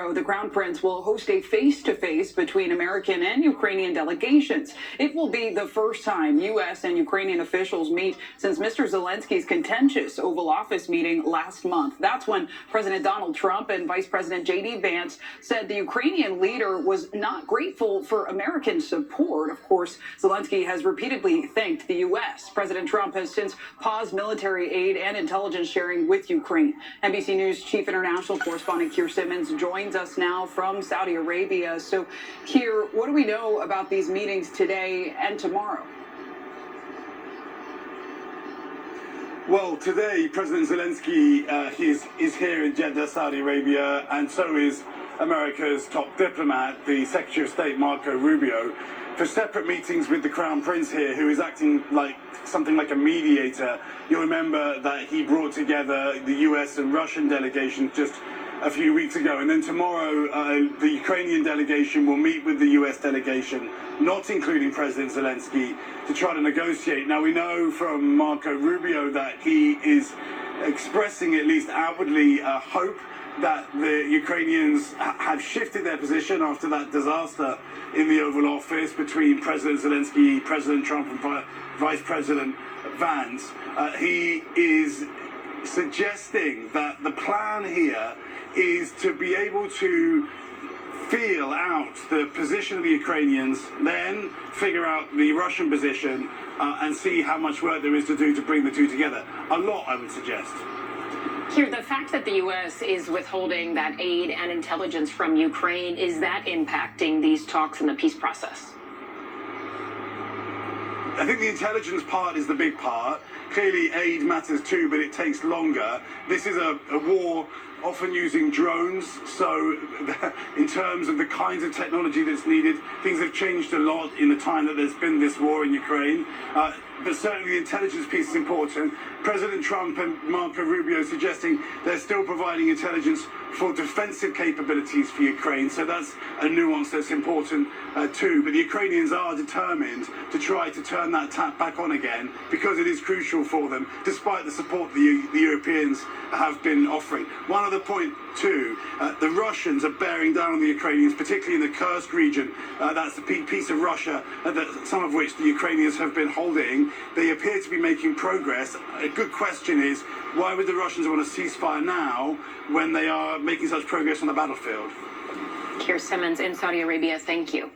tomorrow, the Crown Prince will host a face-to-face between American and Ukrainian delegations. It will be the first time U.S. and Ukrainian officials meet since Mr. Zelensky's contentious Oval Office meeting last month. That's when President Donald Trump and Vice President J.D. Vance said the Ukrainian leader was not grateful for American support. Of course, Zelensky has repeatedly thanked the U.S. President Trump has since paused military aid and intelligence sharing with Ukraine. NBC News Chief International Correspondent Keir Simmons joins us now from Saudi Arabia. So, Keir, what do we know about these meetings today and tomorrow? Well, today, President Zelensky is here in Jeddah, Saudi Arabia, and so is America's top diplomat, the Secretary of State, Marco Rubio, for separate meetings with the Crown Prince here, who is acting like something like a mediator. You'll remember that he brought together the US and Russian delegations just a few weeks ago, and then tomorrow the Ukrainian delegation will meet with the US delegation, not including President Zelensky, to try to negotiate. Now, we know from Marco Rubio that he is expressing, at least outwardly, hope that the Ukrainians have shifted their position after that disaster in the Oval Office between President Zelensky, President Trump, and Vice President Vance. He is suggesting that the plan here is to be able to feel out the position of the Ukrainians, then figure out the Russian position, and see how much work there is to do to bring the two together. A lot, I would suggest. Here, the fact that the U.S. is withholding that aid and intelligence from Ukraine, is that impacting these talks and the peace process? I think the intelligence part is the big part. Clearly, aid matters too, but it takes longer. This is a war often using drones, so in terms of the kinds of technology that's needed, things have changed a lot in the time that there's been this war in Ukraine. But certainly the intelligence piece is important. President Trump and Marco Rubio suggesting they're still providing intelligence for defensive capabilities for Ukraine, so that's a nuance that's important too. But the Ukrainians are determined to try to turn that tap back on again, because it is crucial for them, despite the support the Europeans have been offering. One other point too, the Russians are bearing down on the Ukrainians, particularly in the Kursk region. That's the piece of Russia, some of which the Ukrainians have been holding. They appear to be making progress. A good question is, why would the Russians want a ceasefire now when they are making such progress on the battlefield? Keir Simmons in Saudi Arabia, thank you.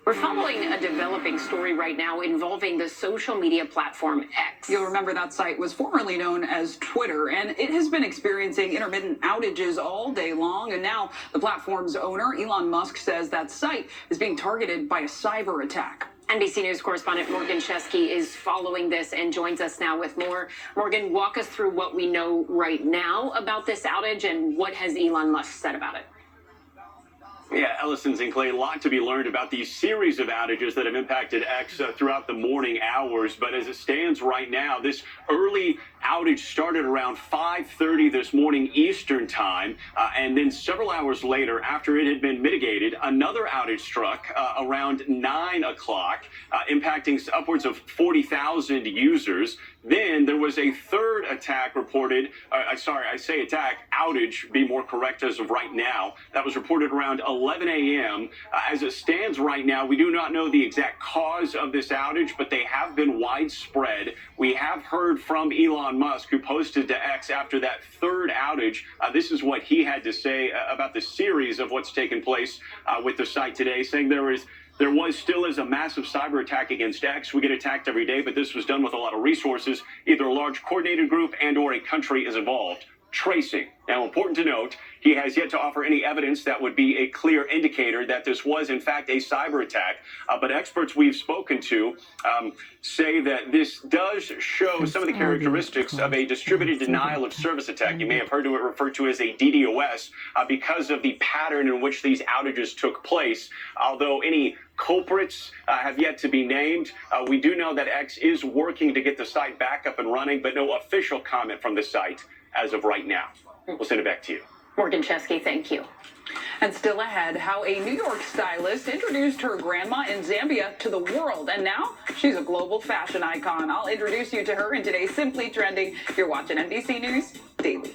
We're following a developing story right now involving the social media platform X. You'll remember that site was formerly known as Twitter, and it has been experiencing intermittent outages all day long. And now the platform's owner, Elon Musk, says that site is being targeted by a cyber attack. NBC News correspondent Morgan Chesky is following this and joins us now with more. Morgan, walk us through what we know right now about this outage and what has Elon Musk said about it. Yeah, Ellison Sinclair, a lot to be learned about these series of outages that have impacted X throughout the morning hours. But as it stands right now, this early outage started around 5:30 this morning Eastern time. And then several hours later, after it had been mitigated, another outage struck around 9 o'clock, impacting upwards of 40,000 users. Then there was a third attack reported, outage, be more correct as of right now. That was reported around 11 a.m. As it stands right now, we do not know the exact cause of this outage, but they have been widespread. We have heard from Elon Musk, who posted to X after that third outage. This is what he had to say about the series of what's taken place with the site today, saying there still is a massive cyber attack against X. We get attacked every day, but this was done with a lot of resources. Either a large coordinated group and or a country is involved. Tracing. Now, important to note, he has yet to offer any evidence that would be a clear indicator that this was, in fact, a cyber attack. But experts we've spoken to say that this does show some of the characteristics of a distributed denial of service attack. You may have heard it referred to as a DDoS because of the pattern in which these outages took place. Although any culprits have yet to be named, we do know that X is working to get the site back up and running, but no official comment from the site as of right now. We'll send it back to you. Morgan Chesky, thank you. And still ahead, how a New York stylist introduced her grandma in Zambia to the world. And now she's a global fashion icon. I'll introduce you to her in today's Simply Trending. You're watching NBC News Daily.